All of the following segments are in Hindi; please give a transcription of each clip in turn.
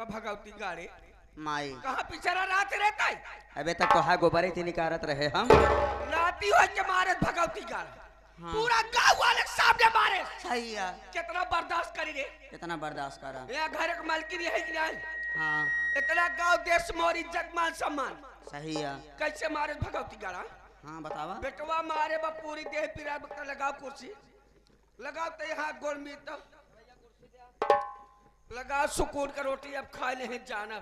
भगवती गाड़ी माई कहाँ पिछड़ा रात रहता है अबे तक तो है गोबरे थी निकारत रहे हम राती हो के मारे भगवती गाड़ी पूरा गांव वाले सामने मारे सही है कितना बर्दाश्त करी रे कितना बर्दाश्त करा ये घर के मालकिन है कि नहीं हाँ इतना गांव देश मोर इज्जत मान सम्मान सही है कैसे मारे भगवती गाड़ा हाँ बतावा बेटवा मारे बा पूरी देह पीरा बकरा लगाओ कुर्सी लगाओ तो यहाँ गोल में तो लगाओ सुकून का रोटी अब खा ले हैं जाना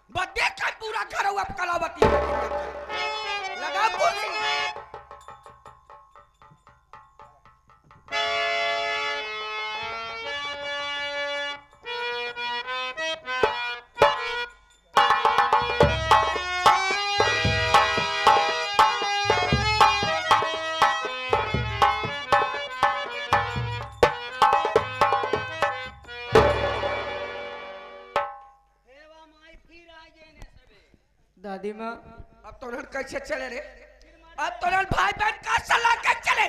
बस देख पूरा घर हुआ कलावती लगाओ कुर्सी दादी माँ अब तो कैसे चले रे अब तो भाई बहन का सलाह के चले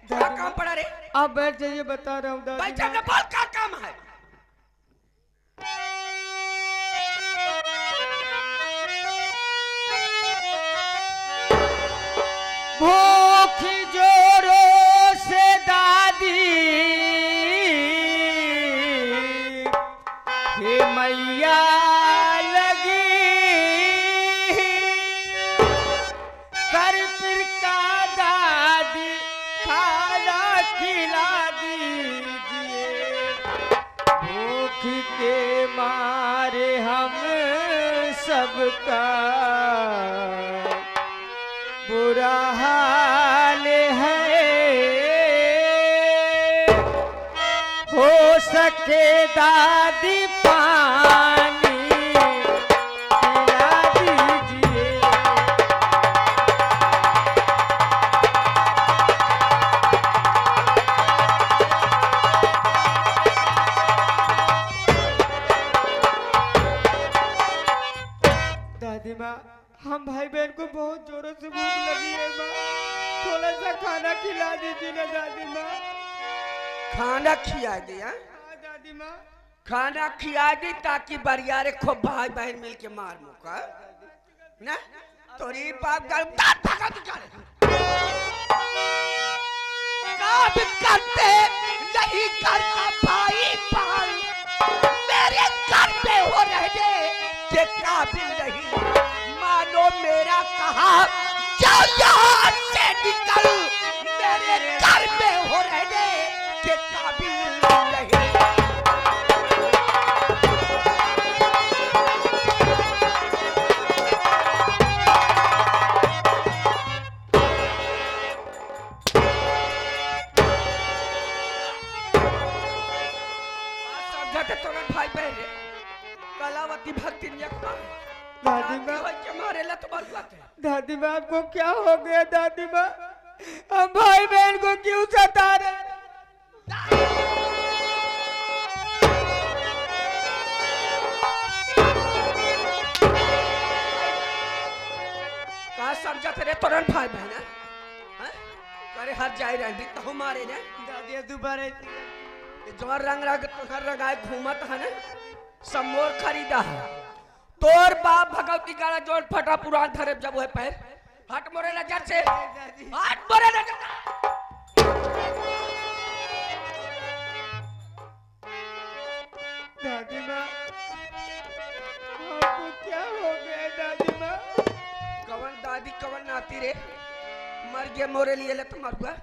क्या काम पड़ा रे आप बैठ जाइए बता रहा हूँ भाई दादी जब माँ बोल क्या काम है भूख जोरों से दादी हे मैया लगी कर फिर का दादी खाना खिला दीजिए भूख के मारे हम सबका बुरा हाल है हो सके दादी पानी पिला दीजिए दादी माँ हम भाई बहन को बहुत जोरों से भूख लगी है माँ थोड़ा सा खाना खिला दीजिए ना दादी माँ खाना खिया दिया हाँ दादी माँ खाना खिया दी ताकि बरियारे खूब भाई बहन मिल के मार मुका ना तोरी बाप करते नहीं करता भाई बहन मेरे घर पे हो रहे के काबिल नहीं मानो मेरा कहा जाओ यहाँ से निकल मेरे घर पे हो रहे के काबिल नहीं भाई बहन कलावती भक्ति दादी माँ मारेला तुम्हारी बात है दादी माँ आपको क्या हो गया दादी माँ हम भाई बहन को क्यों सता रहे कहा समझा तेरे तुरंत भाई बहन करे हर जाए रही तो हमारे ने दादी दोबारा जो रंग रंग तुहर रंगाए घूमत है ना समोर खरीदा है तोर बाप भगवती का जोड़ फटा पुरान धरे जब वो पैर हट मोरे नजर से हट मोरे नजर दादी माँ आपको क्या हो गया दादी माँ कवन दादी कवन नाती रे मर गए मोरे लिए ले तो मर गया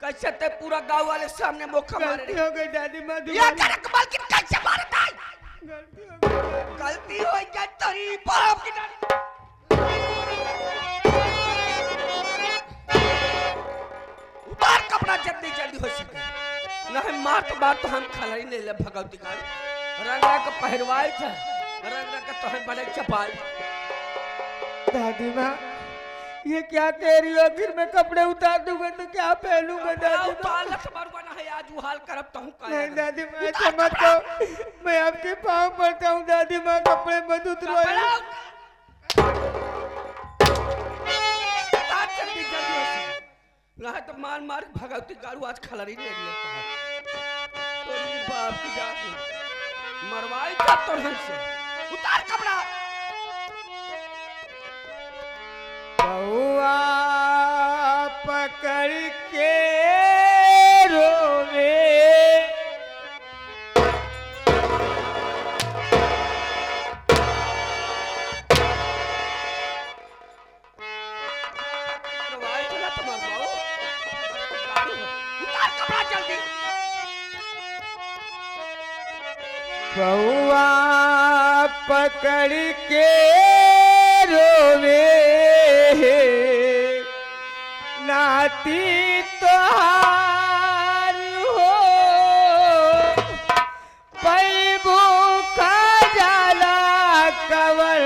कैसे ते पूरा गांव वाले सामने मौका मारे गलती हो गई दादी माँ या करे कमाल की कैसे मारता है गलती हो गई गलती हो गई तेरी बाप की उतार कपड़ा जल्दी जल्दी हो सके नहीं मार तो हम खलाई नहीं ले भगवती का रंगरा का पहरवाई था रंगरा का तो हम बड़े चपाई दादी माँ ये क्या कह रही हो फिर मैं कपड़े उतार दूंगा तो क्या पहनूंगा दादी माँ है आज हाल करब तो नहीं दादी माँ ऐसा मत कहो मैं आपके पाँव पड़ता हूँ दादी माँ कपड़े मत उतरवाइए रहा तो मार मार भगवती गारू आज खलरी ले लेता है तो ये बाप की जात मरवाई था तो से उतार कपड़ा। पौआ पकड़ के रोवे रवाई चला तुम्हार बाबू। उतार कपड़ा जल्दी। पौआ पकड़ के रोवे नाती तोहार हो पैबू का जाला कवर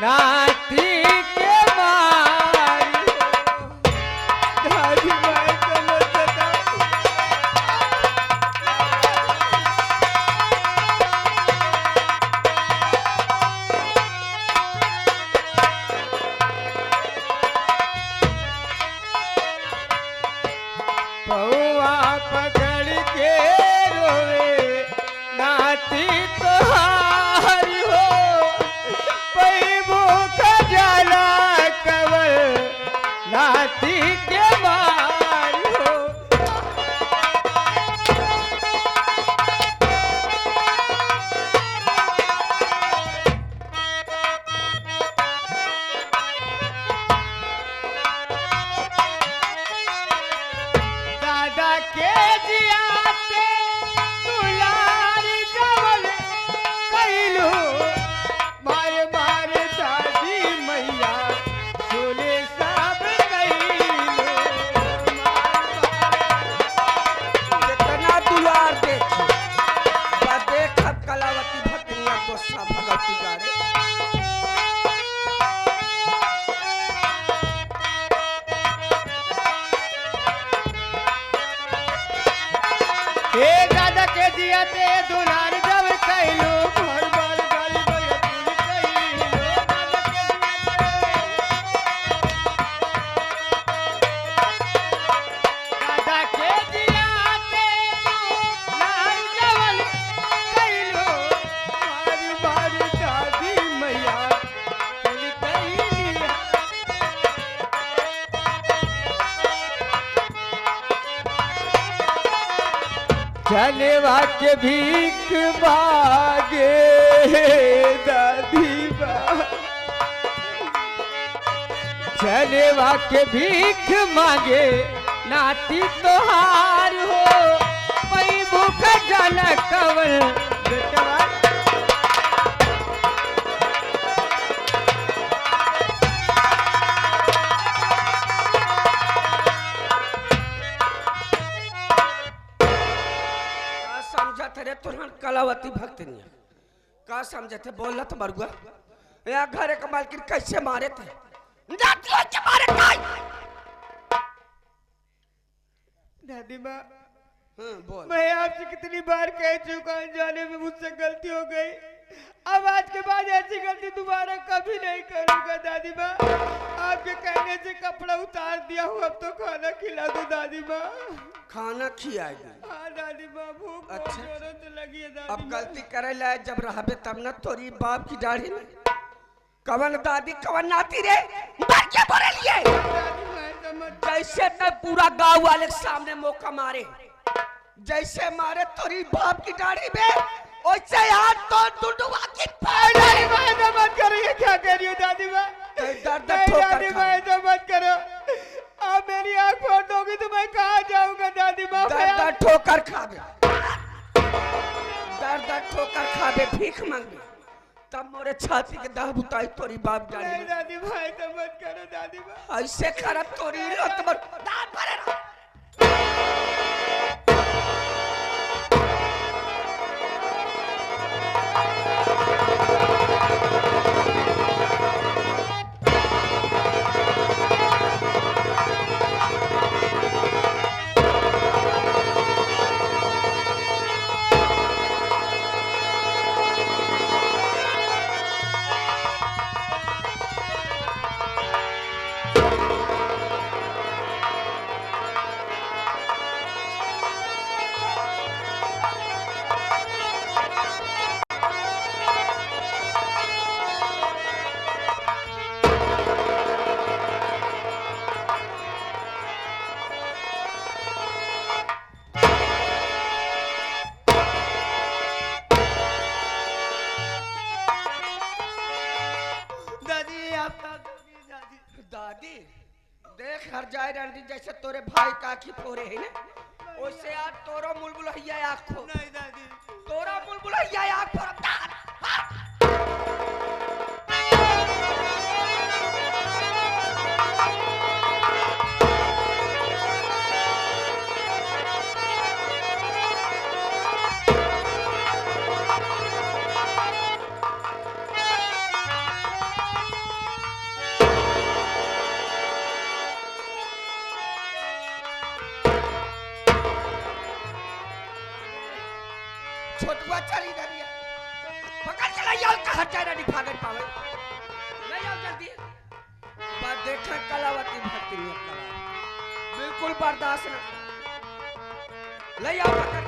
नाती के मारी हो। दादी माई चलो सदा पौआ पकड़ के रोवे नाती तोहार हो पैबू का जाला कवर नाती के मार हो। दादा के जियाते दुलार जवल कैलू मारे मारे दादी मैया सोले सब कैलू कितना दुलार देखी बा देखब कलावती भक्तिया गोस्सा भगवती गारे। हे दादा के जियाते दुलार जब कैलू घर बार गाली बयती कैलू दादा के दादा के जियाते दुलार जवल कैलू मारी मारी दादी मैया चली कैली चलेवा के भीख मांगे दादी बा चलेवा के भीख मांगे नाती तोहार हो पैबू का जाला कवर बेटवा का समझत रे तुरंत कलावती भक्तिनिया का समझत बोलत मरुआ यहाँ घरे का मालकिन कैसे मारे थे जातियों के मारे काई। दादी माँ बोल। मैं आपसे कितनी बार कह चुका हूँ जाने में मुझसे गलती हो गई अब आज के बाद ऐसी गलती दोबारा कभी नहीं करूंगा दादी माँ आपके कहने से कपड़ा उतार दिया हूँ अब तो खाना खिला दो दादी माँ। खाना खियाएगी। हाँ दादी माँ भूख बहुत अच्छा। जोरों से लगी है दादी अब माँ। गलती करे लाए जब रहबे तब न तोरी बाप की दाढ़ी में कवन दादी कवन नाती रे मर के बोले लिए दादी माँ ऐसा मत जैसे मैं पूरा गांव वाले के सामने मौका मारे जैसे मारे तोरी बाप की दाढ़ी में वैसे हाथ तो दुडुआ की दादी माँ ऐसा मत करो ये क्या कह रही हो दादी माँ दर्द नहीं ठोकर दादी माँ ऐसा मत करो आप मेरी आँख फोड़ दोगी तो मैं कहाँ जाऊंगा दादी माँ दर्द ठोकर खाबे दर्द ठोकर खाबे भीख मांगे तब मोरे छाती के दाह बुताई तोरी बाप नहीं डाली दादी माँ ऐसा मत करो दादी माँ। ऐसे खराब तोरी रत मर दान भरे रहा। जैसे तोरे भाई का आँखी फोरे है ना वैसे आज तोरो बुलबुल हैया आँख फो नहीं दादी तोरा बुलबुल हैया आँख फोर छोटुआ चली दरिया पकड़ के ले जाओ कहां चारा नहीं भागत पावे ले जाओ जल्दी बात देख कलावती भक्ति में कला बिल्कुल बर्दाश्त न ले जाओ पकड़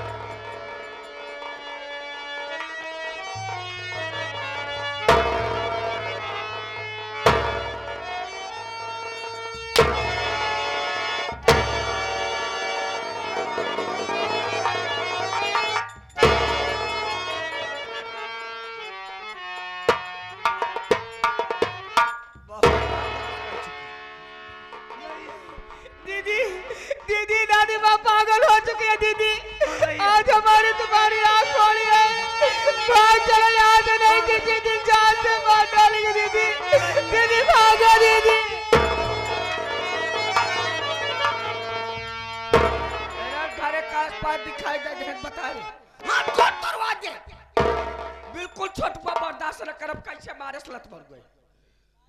दीदी दीदी दादी माँ पागल हो चुकी है दीदी आज हमारी तुम्हारी आँख खोली है भाग चलो यहाँ से नहीं किसी दिन जान से मार डालेंगे दीदी दीदी भागो दीदी मेरा घर का आसपास दिखाई दे जहन बता रही हाथ खोल दरवाजे बिल्कुल छोटुआ बर्दाश्त न करब कैसे मारे सलत मर गई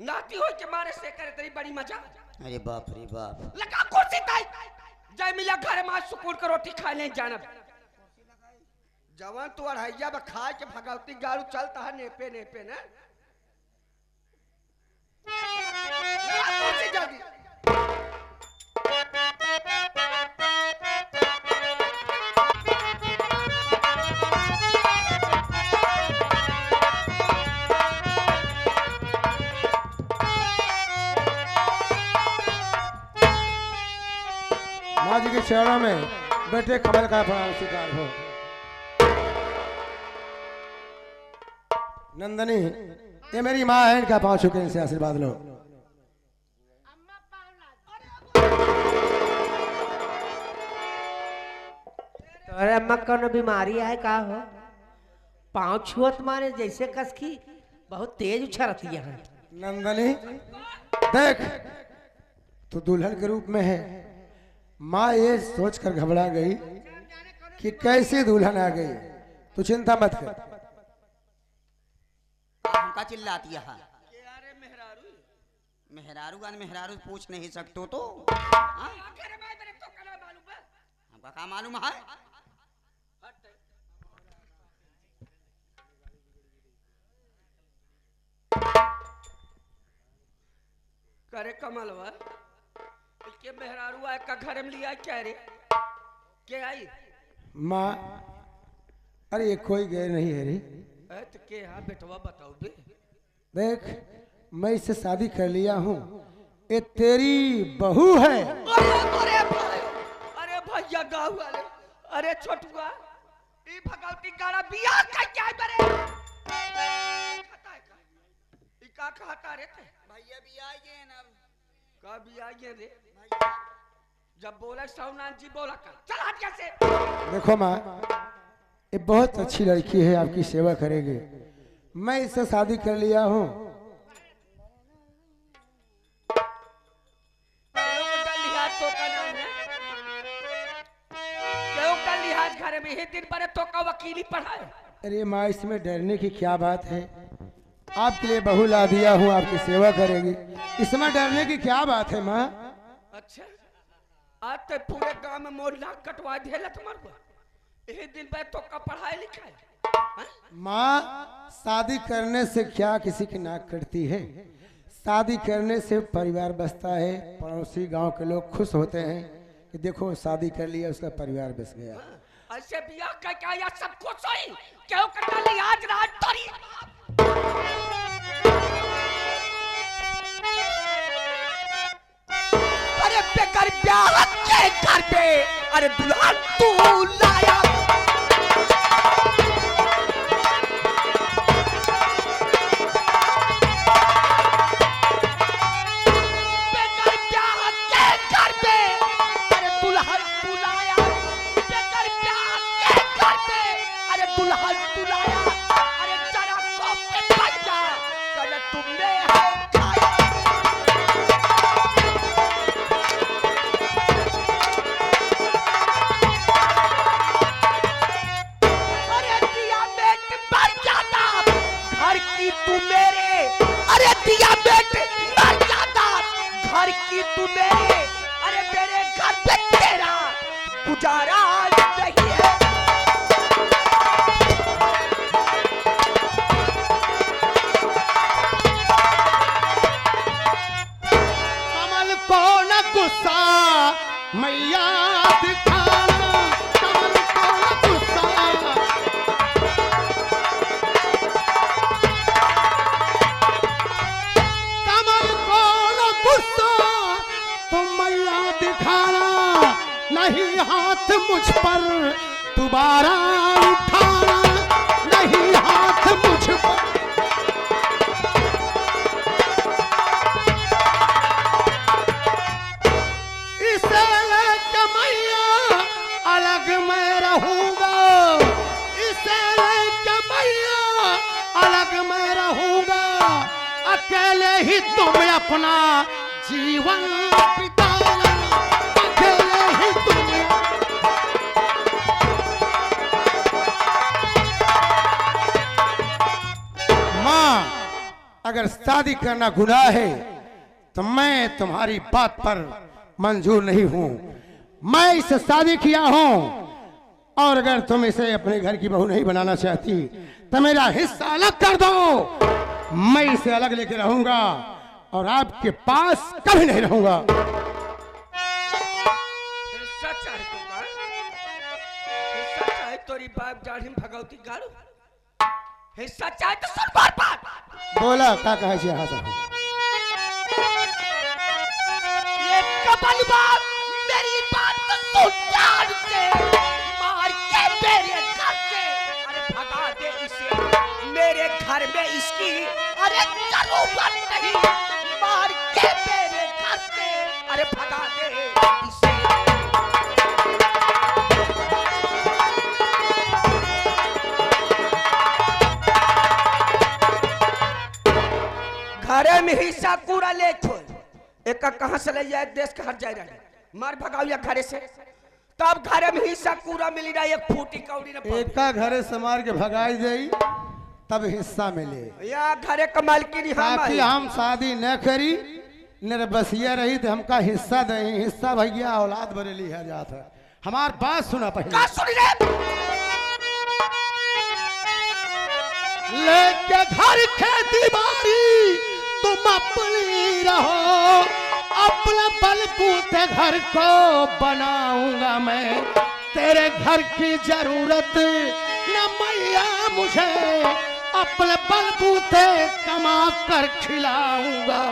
नाती हो के मारे से करे तेरी बड़ी मजा अरे बाप रे बाप लगा कुर्सी ताई जय मिला घर में सुकून के रोटी खा ले जानब जवान तू अढ़ैया में खा के भगवती गाड़ू चलता है नेपे नेपे ना लगा कुर्सी जल्दी माँ जी के चरणों में बेटे कमल का स्वीकार हो। नंदनी ये मेरी माँ है इनका पाँव छू के इनसे आशीर्वाद लो। अरे अम्मा कौन बीमारी है का हो पाँव छुअत मारे जैसे कसकी बहुत तेज उछलती है नंदनी देख तू दुल्हन के रूप में है। माँ ये सोचकर घबरा गई कि कैसी दुल्हन आ गई। तू चिंता मत कर। हमका चिल्लाती है मेहरारू गान मेहरारू पूछ नहीं सकते तो हाँ? हमका क्या मालूम है करे कमलवा के मेहरारू आए का घर में लिया क्या रे के आई माँ अरे ये कोई गए नहीं है रे। तो के हाँ बेटवा बताओ बे देख मैं इससे शादी कर लिया हूँ ये तेरी बहू है। अरे भैया गाँव वाले अरे छोटुआ ई भगवती गाड़ा बियाह का क्या बरे ई का खाता रे थे भैया भी आइए ना का बियाह रे जब बोला सौनाथ जी बोला कर चल हट यहाँ से। देखो माँ ये बहुत अच्छी लड़की है आपकी सेवा करेगी। मैं इससे शादी कर लिया हूँ। लिहाज घर में ही दिन भर तो का वकीली पढ़ाए। अरे माँ इसमें डरने की क्या बात है। आपके लिए बहू ला दिया हूँ आपकी सेवा करेगी इसमें डरने की क्या बात है माँ। अच्छा आज तो पूरे गांव में मोर नाक कटवा दिया तुम्हारे को यही दिन में तो का पढ़ाई लिखाई। माँ शादी करने से क्या किसी की नाक कटती है। शादी करने से परिवार बसता है। पड़ोसी गांव के लोग खुश होते हैं कि देखो शादी कर लिया उसका परिवार बस गया। ऐसे बियाह का क्या या सब कुछ सही क्यों करता लिहाज राज तोरी अरे बेकार ब्याह के घर पे अरे दुल्हन तू लाया बेकार ब्याह के घर पे मुझ पर दोबारा उठाना नहीं हाथ मुझ पर। इसे लेके मैया अलग मैं रहूंगा, इसे लेके मैया अलग मैं रहूंगा, अकेले ही तुम अपना जीवन बिताना, अकेले ही तुम। माँ, अगर शादी करना गुनाह है तो मैं तुम्हारी बात पर मंजूर नहीं हूं। मैं इससे शादी किया हूं और अगर तुम इसे अपने घर की बहू नहीं बनाना चाहती तो मेरा हिस्सा अलग कर दो। मैं इसे अलग लेके रहूंगा और आपके पास कभी नहीं रहूंगा। हिस्सा चाहे तो का? हिस्सा चाहे तोरी बाप जाढ़ी भगवती गाड़ू, हिस्सा चाहे तो सुन बात। बोला का कहे छे हासा ये कबल बाप मेरी बात तो सुन ध्यान से, मार के मेरे घर से अरे भगा दे इसे, मेरे घर में इसकी अरे जरूरत नहीं, मार के मेरे घर से अरे भगा दे इसे। घरे में ही साकूरा ले छोड़, एक कहां से ले जाए देश के हर जाए रहे, मार भगाओ या घरे से, तब घरे में ही साकूरा मिली ना एक फूटी कौड़ी ना एक का घरे से मार के भगाई देई तब हिस्सा मिले। या घरे कमाल की नहीं ताकि हम शादी न करी निर्बसिया रही तो हमका हिस्सा दे, हिस्सा भैया औलाद बरे लिया जाता है। हमार बात सुना पहले। का सुन रे? लेके घर खेती बाड़ी तुम अपनी रहो, अपना बलबूते घर को बनाऊंगा मैं, तेरे घर की जरूरत न मैया मुझे अपने बलबूते कमा कर खिलाऊंगा।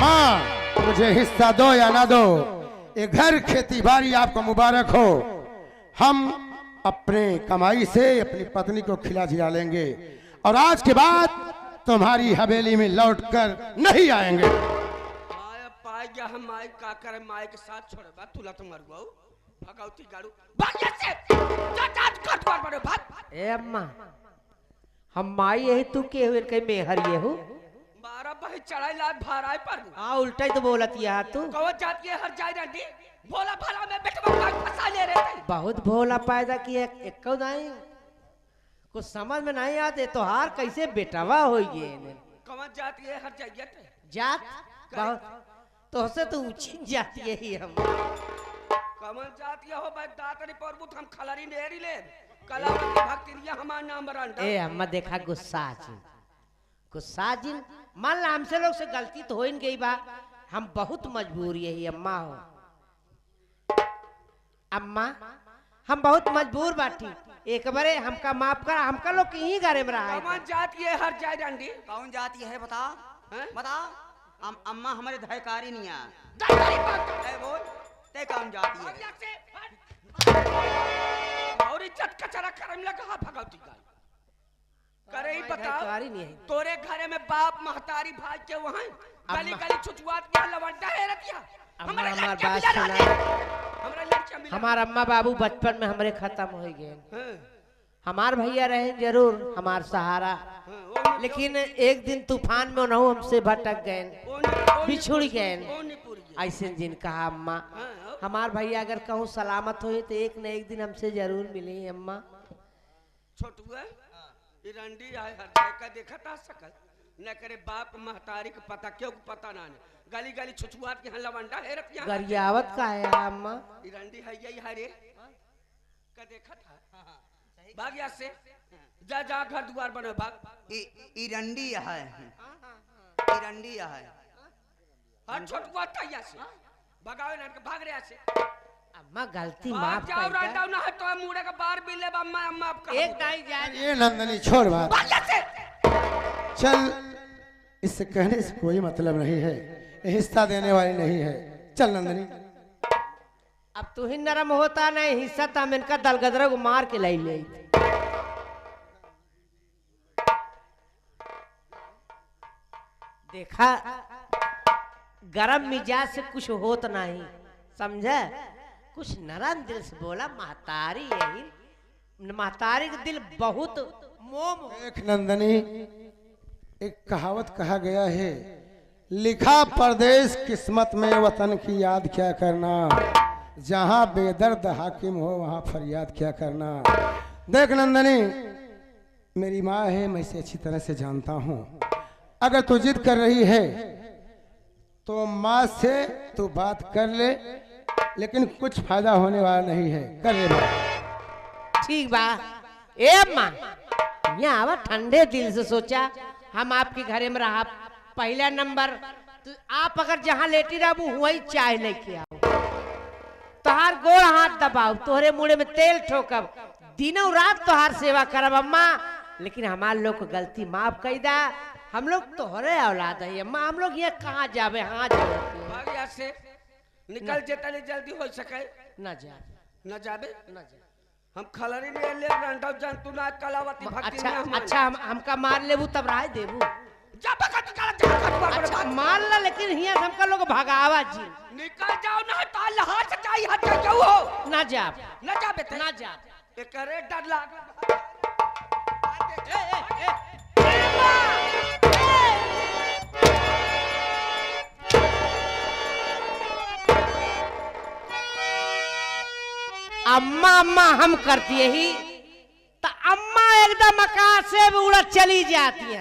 माँ, मुझे हिस्सा दो या ना दो, ये घर खेती बाड़ी आपको मुबारक हो। हम अपने कमाई से अपनी पत्नी को खिला जिला लेंगे और आज के बाद तुम्हारी हवेली में लौटकर नहीं आएंगे। आया पाए गया हम माई का करे, माई के साथ छोड़े बा तुला तो मर गऊ भगवती गाड़ू भाग जा से चाच कट मार बड़े भाग। ए अम्मा, हम माई यही तू के हुए कहीं मेहर ये हो 12 बही चढ़ाई लात भाराई पर आ उल्टा ही तो बोलत या तू। कवत जात के हर जाय रंडी भोला भाला में बेटवा का फंसा ले रहे थे। बहुत भोला पैदा किया एक नहीं, कुछ समझ में नहीं आते तो हार कैसे बेटावा हो गए कवत जात के हर जाइए थे जात बहुत तो से तो ऊंची जाती है ही हम कमल जात ये हो भाई दातरी पर्वत हम खलारी नेरी ले कलावती भक्तिरिया हमार नाम बरांडा। ए अम्मा देखा गुस्सा जिन मान ला हमसे लोग से गलती तो हो ही गई बा, हम बहुत मजबूर यही अम्मा हो। अम्मा हम बहुत मजबूर बाटी, एक बारे हमका माफ करा, हमका लोग कहीं घरे में रहा है। कमल जात ये हर जाय रंडी कौन जाती है बता? हैं? बता। अम्मा हमारे धैकारी नहीं है। दातरी बात ए बोल, ते कौन जाती है? और इज्जत कचरा करम लगा भगवती का करे ही बता। नहीं है तोरे घरे में बाप महतारी भाई के वहां गली गली छुछुआत के लवंडा है रतिया हमारा बात सुना। हमारा अम्मा बाबू बचपन में हमारे खत्म हो गए, हमार भैया रहे जरूर हमार सहारा, लेकिन एक दिन तूफान में उन्होंने हमसे भटक गए बिछुड़ गए। ऐसे जिन कहा अम्मा हमार भैया अगर कहूँ सलामत हो तो एक न एक दिन हमसे जरूर मिले अम्मा। छोटुआ रंडी आए हर जगह देखा था सकल न करे बाप महतारी के पता क्यों पता ना गली गली छुछुआत के लवंडा है रतिया गरियावत का है अम्मा। रंडी है यही हरे का देखा था भाग्या से जा जा घर द्वार बने भाग इरंडी है, इरंडी है। हर छोटुआ तैया से भगावे लड़के भाग रहा से। अम्मा गलती भाग माफ जाओ कर दे। रांडा ना है तो मुड़े का बार भी ले अम्मा अम्मा आपका एक दाई जा ये नंदनी छोड़ बात। भाग्या से चल, इससे कहने से कोई मतलब नहीं है, ये हिस्सा देने वाली नहीं है। चल नंदनी। अब तू ही नरम होता नहीं, हिस्सा था इनका दलगदरा को मार के लाई ले। देखा, गरम मिजाज से कुछ होत नहीं, समझे? कुछ नरम दिल से बोला। महतारी यही, महतारी का दिल बहुत मोम। एक नंदनी, एक कहावत कहा गया है, लिखा परदेश किस्मत में वतन की याद क्या करना, जहां बेदर्द हाकिम हो वहां फरियाद क्या करना। देख नंदनी, मेरी माँ है, मैं इसे अच्छी तरह से जानता हूँ। अगर तू जिद कर रही है तो माँ से तू बात कर ले, लेकिन कुछ फायदा होने वाला नहीं है। कर ले बात। ठीक बा। ए माँ, यहाँ आवा, ठंडे दिल से सोचा हम आपके घरे में रहा। पहला नंबर तो आप अगर जहाँ लेटी रहू वही चाय लेके आओ, तोहार गोड़ हाथ दबाओ, तोहरे मुड़े में तेल ठोकब, दिनों रात तोहार सेवा करब अम्मा। लेकिन हमारे लोग को गलती माफ कर दा, हम लोग तोहरे औलाद है अम्मा, हम लोग ये कहाँ जावे? हाँ जावे, भाग यहाँ से, निकल जेतने जल्दी हो सके। न जा, न जाबे, न जा। हम खलरी में ले रंडव जंतु ना कलावती भक्ति अच्छा में हम अच्छा, हमका मार लेबू तब राय देबू। जा बकत काला जा खटवा अच्छा मार ला, लेकिन हिया से हमका लोग भगावा जी। निकल जाओ ना, ताल हाथ चाहिए हट जाओ हो। ना जा, न जाबे ते ना जा। ये करे डर लाग। अम्मा अम्मा हम करती यही तो अम्मा एकदम आकाश से भी उड़द चली जाती है।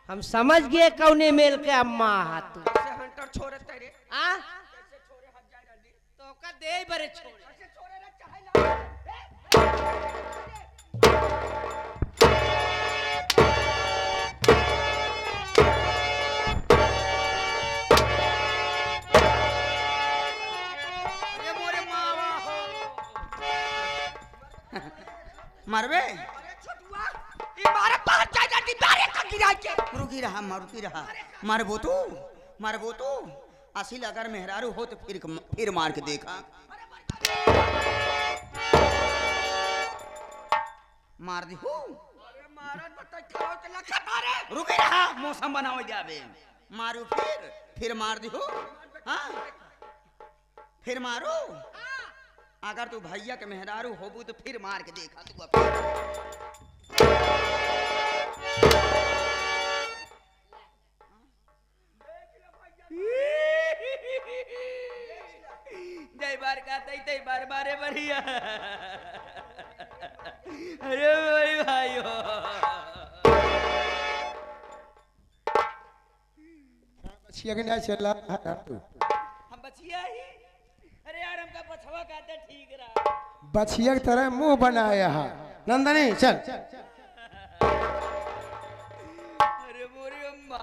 हम समझ गए कौने मेल के अम्मा हाथ से हंटर छोड़े तेरे आ छोड़े हट जाए रंडी तो का दे बरे छोड़। ऐसे छोड़े ना चाहे ये मोरे मावा हो मरबे अरे छटुआ इमारत बाहर जाए रंडी बारे का गिरा के रुकी रहा मरबो तू असिल अगर मेहरारू हो तो फिर मार के देखा। मार दी हूँ। अरे महाराज बताई खाओ के लखा तारे रुके रहा, मौसम बनाओ जाबे। मारू फिर मार दी हूँ। हाँ फिर मारो। अगर तू भैया के मेहरारू होबू तो फिर मार के देखा तू जय बार का तई बार बारे बढ़िया। अरे भाई भाइयों, बचिया के नहीं चला तू। हम बचिया ही। अरे यार हमका पछवा काटे ठीक रहा। बचिया की तरह मुंह बनाया है। नंदनी चल। अरे मोरी अम्मा